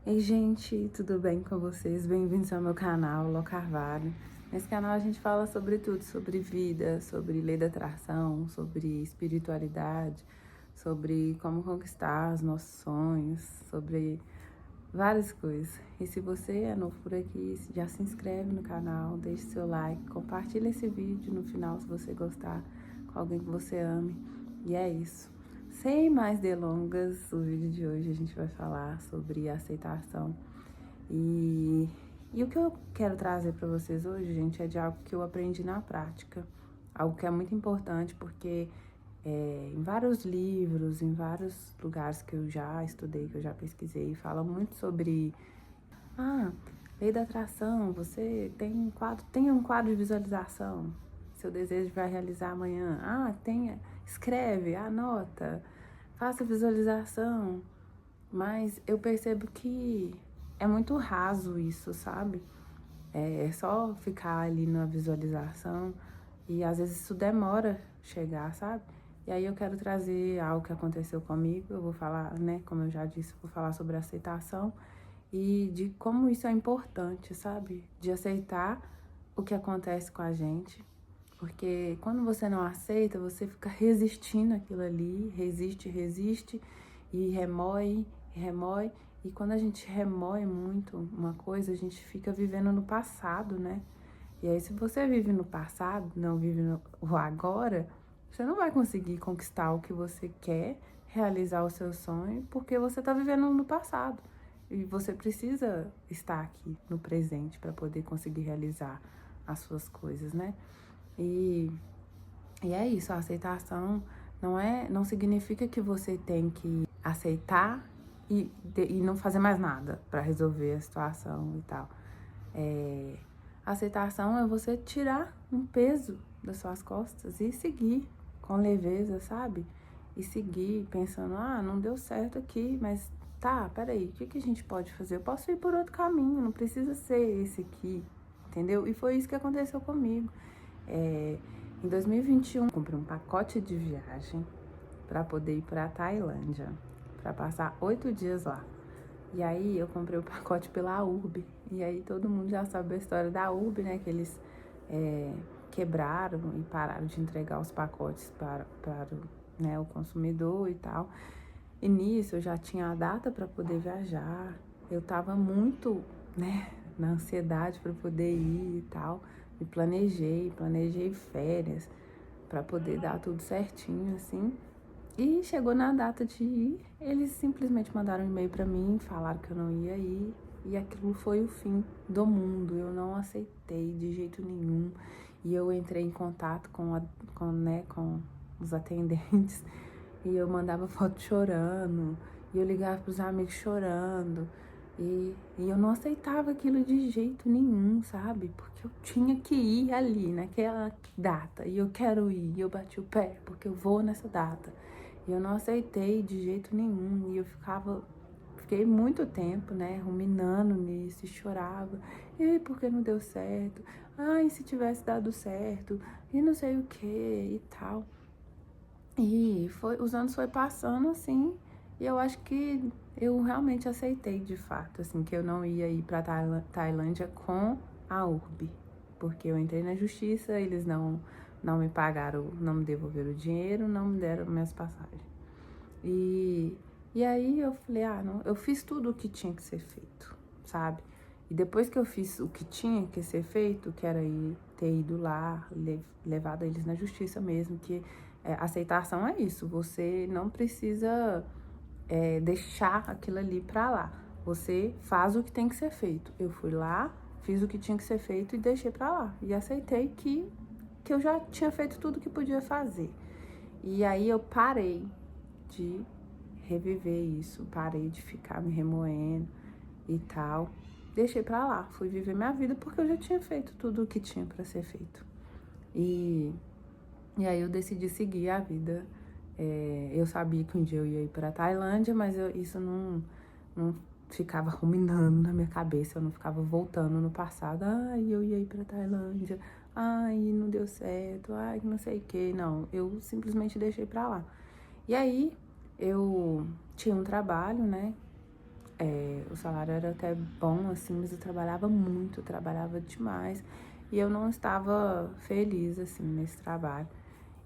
Ei, gente, tudo bem com vocês? Bem-vindos ao meu canal, Ló Carvalho. Nesse canal a gente fala sobre tudo, sobre vida, sobre lei da atração, sobre espiritualidade, sobre como conquistar os nossos sonhos, sobre várias coisas. E se você é novo por aqui, já se inscreve no canal, deixe seu like, compartilha esse vídeo no final se você gostar, com alguém que você ame. E é isso. Sem mais delongas, o vídeo de hoje a gente vai falar sobre aceitação. E, e o que eu quero trazer para vocês hoje, gente, é de algo que eu aprendi na prática. Algo que é muito importante porque em vários livros, em vários lugares que eu já estudei, que eu já pesquisei, fala muito sobre lei da atração. Você tem um quadro de visualização. Seu desejo vai realizar amanhã. Escreve, anota, faça visualização. Mas eu percebo que é muito raso isso, sabe? É só ficar ali na visualização e às vezes isso demora chegar, sabe? E aí eu quero trazer algo que aconteceu comigo. Eu vou falar, né, como eu já disse, vou falar sobre aceitação e de como isso é importante, sabe? De aceitar o que acontece com a gente. Porque quando você não aceita, você fica resistindo àquilo ali, resiste e remói, remói. E quando a gente remói muito uma coisa, a gente fica vivendo no passado, né? E aí, se você vive no passado, não vive no agora, você não vai conseguir conquistar o que você quer, realizar o seu sonho, porque você está vivendo no passado. E você precisa estar aqui no presente para poder conseguir realizar as suas coisas, né? E, e é isso, a aceitação não significa que você tem que aceitar e não fazer mais nada para resolver a situação e tal. Aceitação é você tirar um peso das suas costas e seguir com leveza, sabe? E seguir pensando, não deu certo aqui, mas tá, peraí, o que a gente pode fazer? Eu posso ir por outro caminho, não precisa ser esse aqui, entendeu? E foi isso que aconteceu comigo. Em 2021, comprei um pacote de viagem para poder ir para a Tailândia, para passar 8 dias lá. E aí eu comprei o pacote pela URB. E aí todo mundo já sabe a história da URB, né? Que eles quebraram e pararam de entregar os pacotes para né, o consumidor e tal. E nisso eu já tinha a data para poder viajar. Eu tava muito, né, na ansiedade para poder ir e tal. Me planejei férias para poder dar tudo certinho, assim. E chegou na data de ir, eles simplesmente mandaram um e-mail para mim, falaram que eu não ia ir, e aquilo foi o fim do mundo. Eu não aceitei de jeito nenhum. E eu entrei em contato com os atendentes, e eu mandava foto chorando, e eu ligava pros amigos chorando, e eu não aceitava aquilo de jeito nenhum, sabe? Porque eu tinha que ir ali, naquela data, e eu quero ir, e eu bati o pé, porque eu vou nessa data. E eu não aceitei de jeito nenhum, e fiquei muito tempo, né, ruminando nisso, e chorava. E por que não deu certo? Ai, se tivesse dado certo, e não sei o que, e tal. E os anos foi passando assim, e eu acho que eu realmente aceitei de fato, assim, que eu não ia ir pra Tailândia com a URB, porque eu entrei na justiça, eles não me pagaram, não me devolveram o dinheiro, não me deram minhas passagens. E aí eu falei, não, eu fiz tudo o que tinha que ser feito, sabe? E depois que eu fiz o que tinha que ser feito, que era ter ido lá, levado eles na justiça mesmo, que aceitação é isso, você não precisa deixar aquilo ali pra lá. Você faz o que tem que ser feito. Eu fui lá, fiz o que tinha que ser feito e deixei pra lá. E aceitei que eu já tinha feito tudo que podia fazer. E aí eu parei de reviver isso, parei de ficar me remoendo e tal. Deixei pra lá, fui viver minha vida porque eu já tinha feito tudo o que tinha pra ser feito. E aí eu decidi seguir a vida. Eu sabia que um dia eu ia ir pra Tailândia, mas isso não ficava ruminando na minha cabeça, eu não ficava voltando no passado. Ai, eu ia ir pra Tailândia, ai, não deu certo, ai, não sei o que. Não, eu simplesmente deixei pra lá. E aí eu tinha um trabalho, né? O salário era até bom, assim, mas eu trabalhava muito, eu trabalhava demais. E eu não estava feliz, assim, nesse trabalho.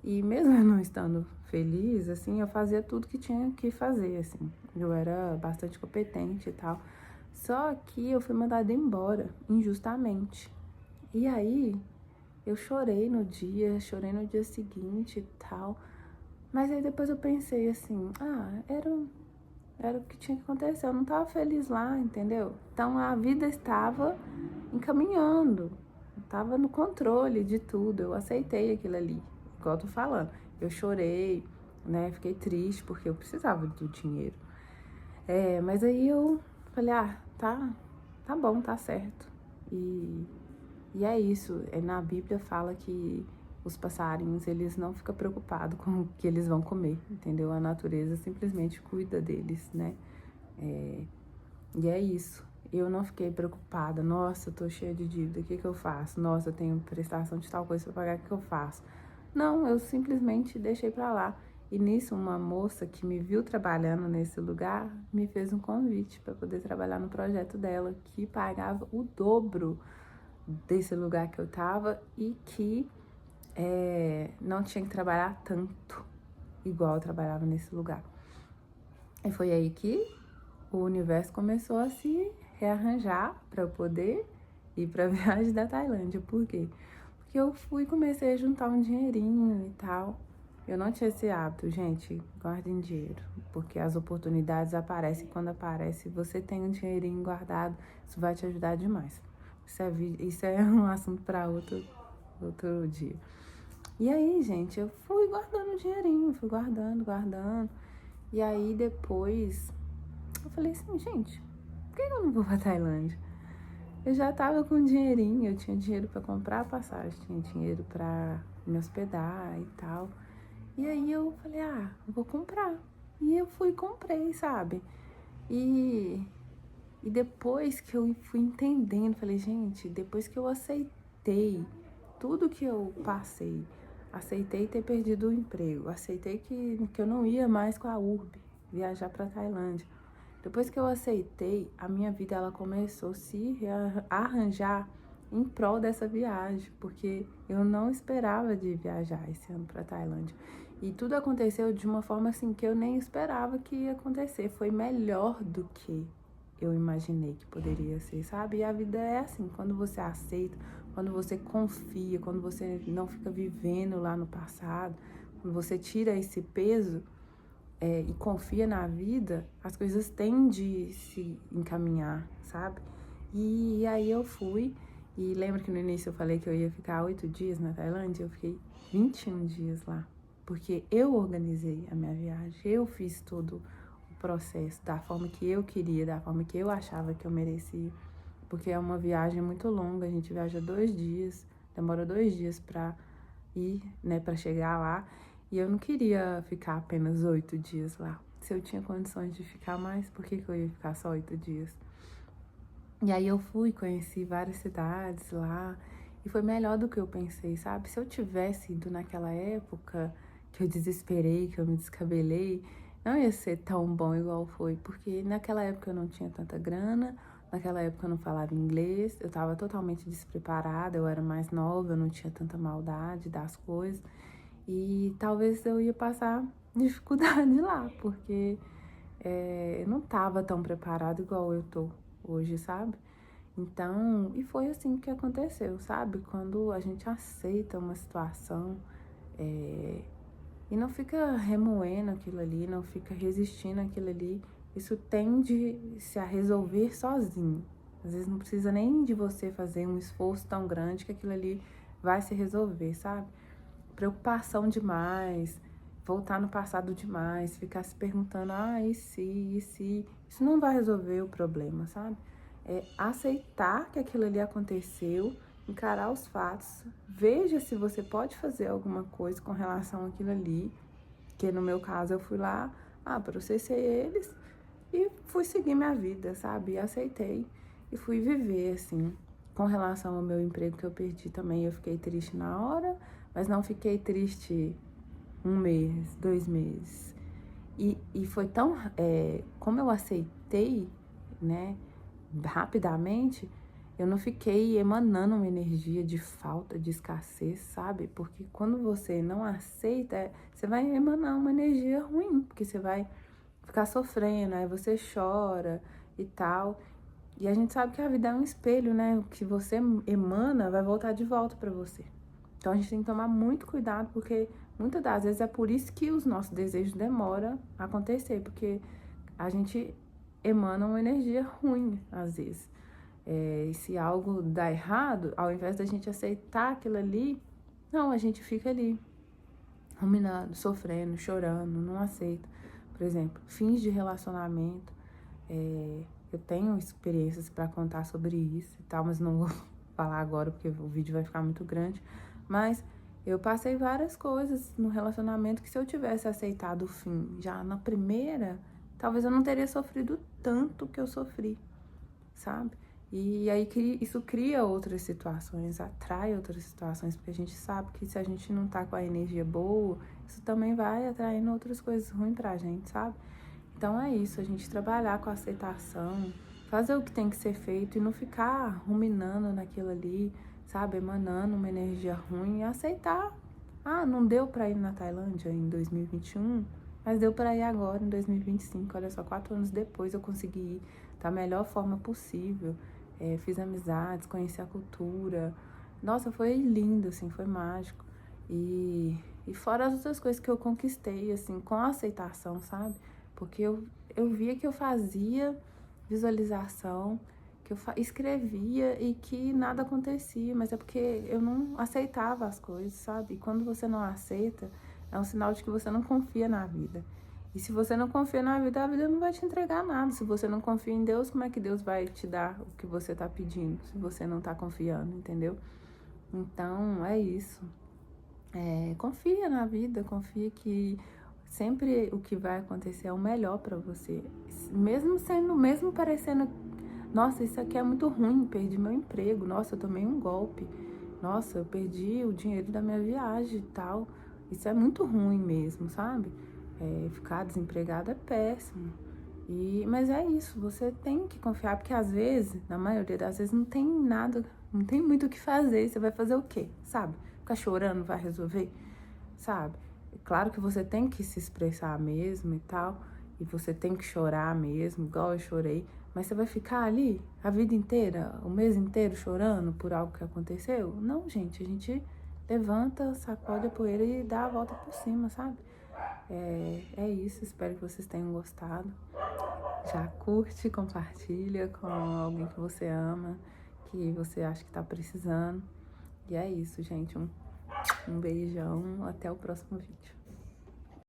E mesmo eu não estando feliz, assim, eu fazia tudo que tinha que fazer, assim. Eu era bastante competente e tal. Só que eu fui mandada embora, injustamente. E aí, eu chorei no dia seguinte e tal. Mas aí depois eu pensei assim, era o que tinha que acontecer. Eu não estava feliz lá, entendeu? Então a vida estava encaminhando, estava no controle de tudo. Eu aceitei aquilo ali, igual eu tô falando. Eu chorei, né? Fiquei triste porque eu precisava do dinheiro. Mas aí eu falei, tá bom, tá certo. E é isso. Na Bíblia fala que os passarinhos, eles não ficam preocupados com o que eles vão comer, entendeu? A natureza simplesmente cuida deles, né? E é isso. Eu não fiquei preocupada. Nossa, eu tô cheia de dívida, o que que eu faço? Nossa, eu tenho prestação de tal coisa pra pagar, o que que eu faço? Não, eu simplesmente deixei pra lá. E nisso, uma moça que me viu trabalhando nesse lugar me fez um convite para poder trabalhar no projeto dela, que pagava o dobro desse lugar que eu tava e que não tinha que trabalhar tanto igual eu trabalhava nesse lugar. E foi aí que o universo começou a se rearranjar para eu poder ir para a viagem da Tailândia. Por quê? Porque eu fui e comecei a juntar um dinheirinho e tal. Eu não tinha esse hábito, gente, guardem dinheiro, porque as oportunidades aparecem. Quando aparece, você tem um dinheirinho guardado, isso vai te ajudar demais. Isso é um assunto para outro dia. E aí, gente, eu fui guardando o dinheirinho, fui guardando. E aí depois eu falei assim, gente, por que eu não vou pra Tailândia? Eu já tava com dinheirinho, eu tinha dinheiro pra comprar a passagem, tinha dinheiro pra me hospedar e tal. E aí eu falei, vou comprar. E eu fui e comprei, sabe? E, e depois que eu fui entendendo, falei, gente, depois que eu aceitei tudo que eu passei, aceitei ter perdido o emprego, aceitei que eu não ia mais com a URB viajar pra Tailândia. Depois que eu aceitei, a minha vida ela começou a se arranjar em prol dessa viagem, porque eu não esperava de viajar esse ano para Tailândia. E tudo aconteceu de uma forma assim que eu nem esperava que ia acontecer. Foi melhor do que eu imaginei que poderia ser, sabe? E a vida é assim, quando você aceita, quando você confia, quando você não fica vivendo lá no passado, quando você tira esse peso e confia na vida, as coisas têm de se encaminhar, sabe? E aí eu fui, e lembra que no início eu falei que eu ia ficar 8 dias na Tailândia? Eu fiquei 21 dias lá, porque eu organizei a minha viagem, eu fiz todo o processo da forma que eu queria, da forma que eu achava que eu merecia, porque é uma viagem muito longa, a gente viaja 2 dias, demora 2 dias pra ir, né, pra chegar lá, e eu não queria ficar apenas 8 dias lá. Se eu tinha condições de ficar mais, por que eu ia ficar só 8 dias? E aí eu fui, conheci várias cidades lá, e foi melhor do que eu pensei, sabe? Se eu tivesse ido naquela época que eu desesperei, que eu me descabelei, não ia ser tão bom igual foi, porque naquela época eu não tinha tanta grana, naquela época eu não falava inglês, eu tava totalmente despreparada, eu era mais nova, eu não tinha tanta maldade das coisas, e talvez eu ia passar dificuldade lá, porque eu não tava tão preparada igual eu tô hoje, sabe? Então, e foi assim que aconteceu, sabe? Quando a gente aceita uma situação e não fica remoendo aquilo ali, não fica resistindo àquilo ali, isso tende-se a resolver sozinho. Às vezes não precisa nem de você fazer um esforço tão grande que aquilo ali vai se resolver, sabe? Preocupação demais, voltar no passado demais, ficar se perguntando, e se, isso não vai resolver o problema, sabe? É aceitar que aquilo ali aconteceu, encarar os fatos, veja se você pode fazer alguma coisa com relação àquilo ali, que no meu caso eu fui lá, processei eles e fui seguir minha vida, sabe? E aceitei e fui viver, assim. Com relação ao meu emprego que eu perdi também, eu fiquei triste na hora, mas não fiquei triste 1 mês, 2 meses. E foi tão... como eu aceitei né, rapidamente, eu não fiquei emanando uma energia de falta, de escassez, sabe? Porque quando você não aceita, você vai emanar uma energia ruim, porque você vai ficar sofrendo, aí você chora e tal. E a gente sabe que a vida é um espelho, né? O que você emana vai voltar de volta para você. Então a gente tem que tomar muito cuidado, porque muitas das vezes é por isso que os nossos desejos demoram a acontecer, porque a gente emana uma energia ruim, às vezes. E se algo dá errado, ao invés da gente aceitar aquilo ali, não, a gente fica ali, ruminando, sofrendo, chorando, não aceita. Por exemplo, fins de relacionamento. Eu tenho experiências para contar sobre isso e tal, mas não vou falar agora porque o vídeo vai ficar muito grande. Mas eu passei várias coisas no relacionamento que, se eu tivesse aceitado o fim já na primeira, talvez eu não teria sofrido tanto que eu sofri, sabe? E aí isso cria outras situações, atrai outras situações, porque a gente sabe que se a gente não tá com a energia boa, isso também vai atraindo outras coisas ruins pra gente, sabe? Então é isso, a gente trabalhar com a aceitação, fazer o que tem que ser feito e não ficar ruminando naquilo ali, sabe? Emanando uma energia ruim e aceitar. Ah, não deu pra ir na Tailândia em 2021, mas deu pra ir agora em 2025. Olha só, 4 anos depois eu consegui ir da melhor forma possível. Fiz amizades, conheci a cultura. Nossa, foi lindo, assim, foi mágico. E fora as outras coisas que eu conquistei, assim, com a aceitação, sabe? Porque eu via que eu fazia visualização, que eu escrevia e que nada acontecia, mas é porque eu não aceitava as coisas, sabe? E quando você não aceita, é um sinal de que você não confia na vida. E se você não confia na vida, a vida não vai te entregar nada. Se você não confia em Deus, como é que Deus vai te dar o que você tá pedindo, se você não tá confiando, entendeu? Então, é isso. Confia na vida, confia que sempre o que vai acontecer é o melhor para você. Mesmo parecendo, nossa, isso aqui é muito ruim, perdi meu emprego, nossa, eu tomei um golpe, nossa, eu perdi o dinheiro da minha viagem e tal. Isso é muito ruim mesmo, sabe? Ficar desempregado é péssimo. Mas é isso, você tem que confiar, porque às vezes, na maioria das vezes, não tem nada, não tem muito o que fazer. Você vai fazer o quê, sabe? Ficar chorando vai resolver, sabe? Claro que você tem que se expressar mesmo e tal, e você tem que chorar mesmo, igual eu chorei, mas você vai ficar ali a vida inteira, o mês inteiro chorando por algo que aconteceu? Não, gente, a gente levanta, sacode a poeira e dá a volta por cima, sabe? É isso, espero que vocês tenham gostado. Já curte, compartilha com alguém que você ama, que você acha que tá precisando. E é isso, gente. Um beijão. Até o próximo vídeo.